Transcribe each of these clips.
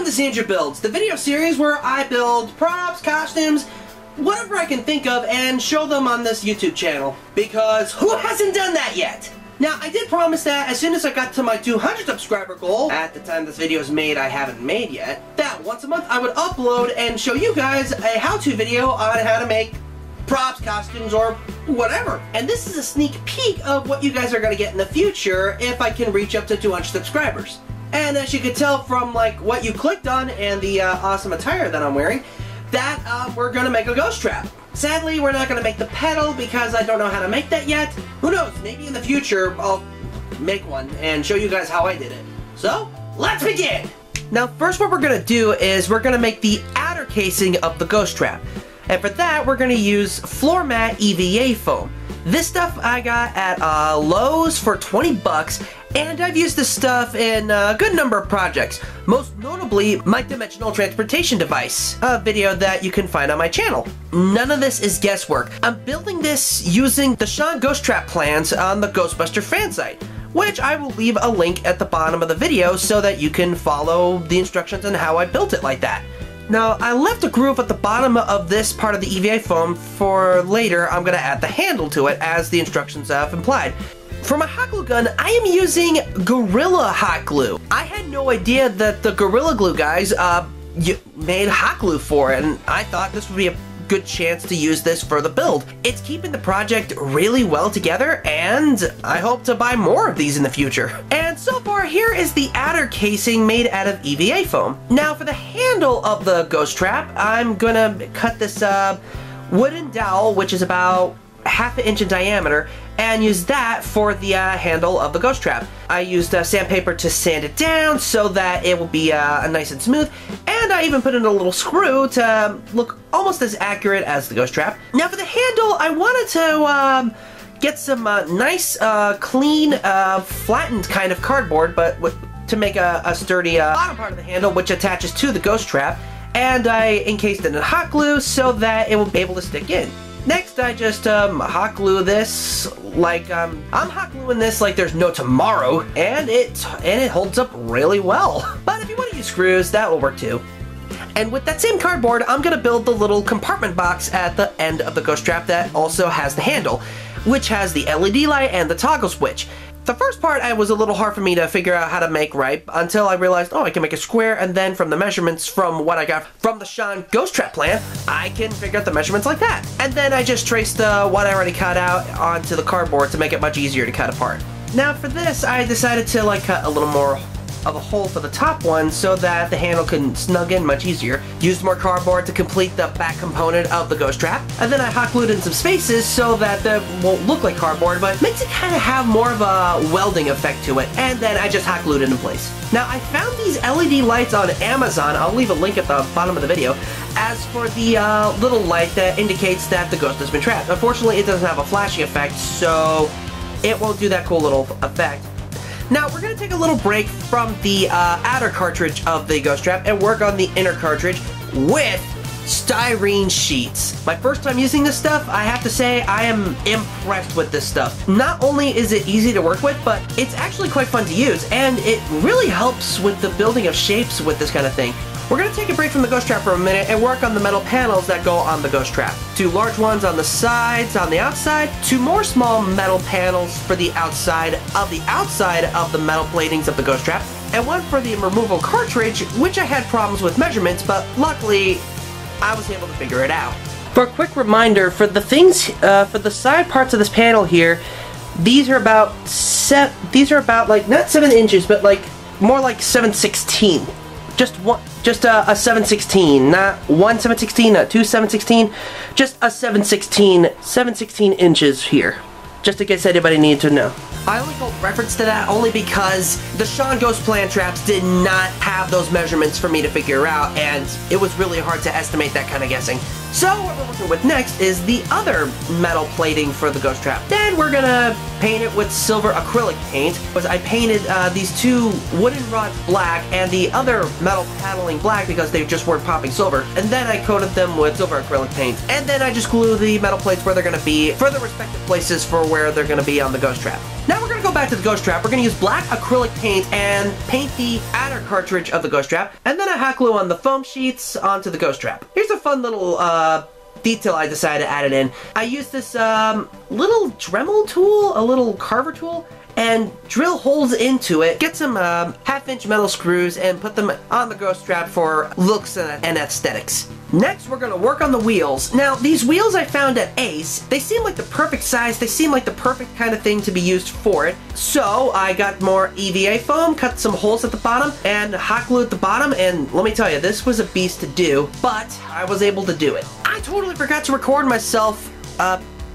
to Xandrew Builds, the video series where I build props, costumes, whatever I can think of and show them on this YouTube channel. Because who hasn't done that yet? Now, I did promise that as soon as I got to my 200 subscriber goal, at the time this video is made I haven't made yet, that once a month I would upload and show you guys a how-to video on how to make props, costumes, or whatever. And this is a sneak peek of what you guys are going to get in the future if I can reach up to 200 subscribers. And as you could tell from like what you clicked on and the awesome attire that I'm wearing, that we're going to make a ghost trap. Sadly, we're not going to make the pedal because I don't know how to make that yet. Who knows, maybe in the future I'll make one and show you guys how I did it. So, let's begin! Now first what we're going to do is we're going to make the outer casing of the ghost trap. And for that, we're going to use floor mat EVA foam. This stuff I got at Lowe's for 20 bucks, and I've used this stuff in a good number of projects. Most notably, my dimensional transportation device, a video that you can find on my channel. None of this is guesswork. I'm building this using the Sean Ghost Trap plans on the Ghostbusters fan site, which I will leave a link at the bottom of the video so that you can follow the instructions on how I built it like that. Now, I left a groove at the bottom of this part of the EVA foam for later. I'm going to add the handle to it as the instructions have implied. For my hot glue gun, I am using Gorilla Hot Glue. I had no idea that the Gorilla Glue guys made hot glue for it, and I thought this would be a good chance to use this for the build. It's keeping the project really well together, and I hope to buy more of these in the future. And so far, here is the outer casing made out of EVA foam. Now for the handle of the ghost trap, I'm gonna cut this wooden dowel, which is about ½ inch in diameter, and use that for the handle of the ghost trap. I used sandpaper to sand it down so that it will be nice and smooth, and I even put in a little screw to look almost as accurate as the ghost trap. Now for the handle, I wanted to get some nice, clean, flattened kind of cardboard, but to make a sturdy bottom part of the handle, which attaches to the ghost trap, and I encased it in hot glue so that it will be able to stick in. Next, I just hot glue this like I'm hot gluing this like there's no tomorrow, and it holds up really well. But if you want to use screws, that will work too. And with that same cardboard, I'm gonna build the little compartment box at the end of the ghost trap that also has the handle, which has the LED light and the toggle switch. The first part was a little hard for me to figure out how to make right until I realized, oh, I can make a square, and then from the measurements from what I got from the Sean Ghost Trap plan, I can figure out the measurements like that. And then I just traced what I already cut out onto the cardboard to make it much easier to cut apart. Now for this, I decided to cut a little more of a hole for the top one so that the handle can snug in much easier. Used more cardboard to complete the back component of the ghost trap, and then I hot glued in some spaces so that it won't look like cardboard, but makes it kind of have more of a welding effect to it, and then I just hot glued it in place. Now I found these LED lights on Amazon. I'll leave a link at the bottom of the video. As for the little light that indicates that the ghost has been trapped, unfortunately it doesn't have a flashing effect, so it won't do that cool little effect. Now, we're going to take a little break from the outer cartridge of the ghost trap and work on the inner cartridge with Styrene Sheets. My first time using this stuff, I have to say I am impressed with this stuff. Not only is it easy to work with, but it's actually quite fun to use, and it really helps with the building of shapes with this kind of thing. We're going to take a break from the ghost trap for a minute and work on the metal panels that go on the ghost trap. 2 large ones on the sides, on the outside, 2 more small metal panels for the outside of the metal platings of the ghost trap, and 1 for the removal cartridge, which I had problems with measurements, but luckily I was able to figure it out. For a quick reminder, for the things, for the side parts of this panel here, these are about like not 7 inches, but like more like 7/16. Just a 7/16, not 1 7/16, not 2 7/16, just a 7/16 inches here, just in case anybody needed to know. I only called reference to that only because the Sean Ghost Plan traps did not have those measurements for me to figure out, and it was really hard to estimate that kind of guessing. So what we're working with next is the other metal plating for the ghost trap. Then we're gonna paint it with silver acrylic paint. I painted these two wooden rods black and the other metal paneling black because they just weren't popping silver. And then I coated them with silver acrylic paint. And then I just glue the metal plates where they're gonna be for the respective places for where they're gonna be on the ghost trap. Now we're gonna go back to the ghost trap. We're gonna use black acrylic paint and paint the outer cartridge of the ghost trap. And then I hot glue on the foam sheets onto the ghost trap. Here's a fun little detail I decided to add it in. I used this little Dremel tool, a little carver tool, and drill holes into it, get some half-inch metal screws, and put them on the ghost trap for looks and aesthetics. Next, we're going to work on the wheels. Now, these wheels I found at Ace, they seem like the perfect size, they seem like the perfect kind of thing to be used for it. So, I got more EVA foam, cut some holes at the bottom, and hot glue at the bottom, and let me tell you, this was a beast to do, but I was able to do it. I totally forgot to record myself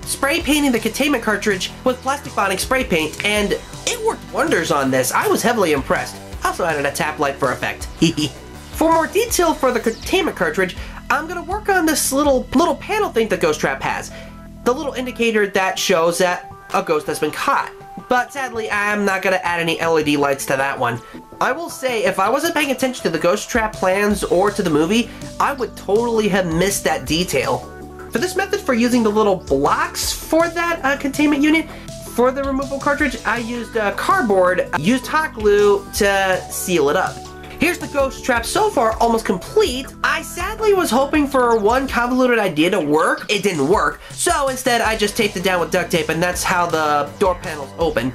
spray painting the containment cartridge with plastic bonding spray paint, and it worked wonders on this. I was heavily impressed. I also added a tap light for effect. For more detail for the containment cartridge, I'm gonna work on this little panel thing the ghost trap has. The little indicator that shows that a ghost has been caught. But sadly, I'm not gonna add any LED lights to that one. I will say, if I wasn't paying attention to the ghost trap plans or to the movie, I would totally have missed that detail. For this method, for using the little blocks for that containment unit, for the removable cartridge, I used cardboard, used hot glue to seal it up. Here's the ghost trap so far, almost complete. I sadly was hoping for one convoluted idea to work. It didn't work, so instead I just taped it down with duct tape, and that's how the door panels open.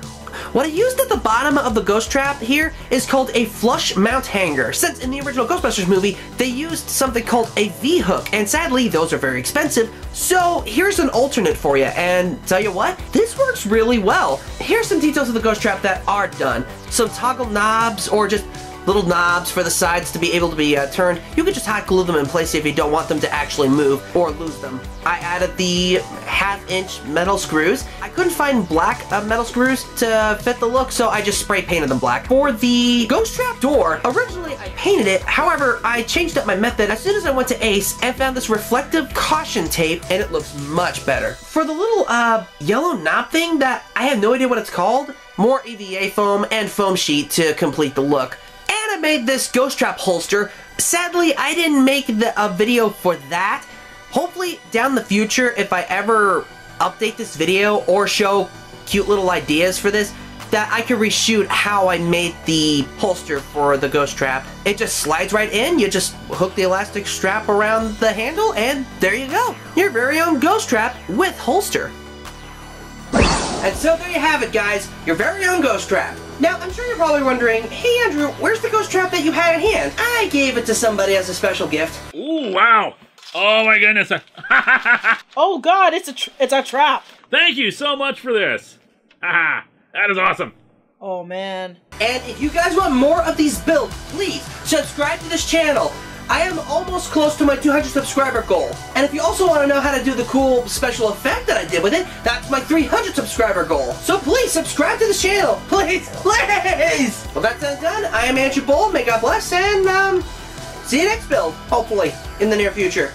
What I used at the bottom of the ghost trap here is called a flush mount hanger, since in the original Ghostbusters movie, they used something called a V-hook, and sadly, those are very expensive, so here's an alternate for you, and tell you what, this works really well. Here's some details of the ghost trap that are done. Some toggle knobs, or just little knobs for the sides to be able to be turned. You can just hot glue them in place if you don't want them to actually move or lose them. I added the half-inch metal screws. I couldn't find black metal screws to fit the look, so I just spray painted them black. For the ghost trap door, originally I painted it, however, I changed up my method as soon as I went to Ace and found this reflective caution tape, and it looks much better. For the little yellow knob thing that I have no idea what it's called, more EVA foam and foam sheet to complete the look. And I made this ghost trap holster. Sadly, I didn't make a video for that. Hopefully, down the future, if I ever update this video or show cute little ideas for this, that I can reshoot how I made the holster for the ghost trap. It just slides right in. You just hook the elastic strap around the handle, and there you go. Your very own ghost trap with holster. And so there you have it, guys. Your very own ghost trap. Now, I'm sure you're probably wondering, hey Andrew, where's the ghost trap that you had at hand? I gave it to somebody as a special gift. Ooh, wow. Oh my goodness. Oh God, it's a trap. Thank you so much for this. Haha, that is awesome. Oh man. And if you guys want more of these builds, please subscribe to this channel. I am almost close to my 200 subscriber goal. And if you also want to know how to do the cool special effect that I did with it, that's my 300 subscriber goal. So please subscribe to this channel. Please, please! Well, that's done. I am Andrew Bull. May God bless, and see you next build, hopefully, in the near future.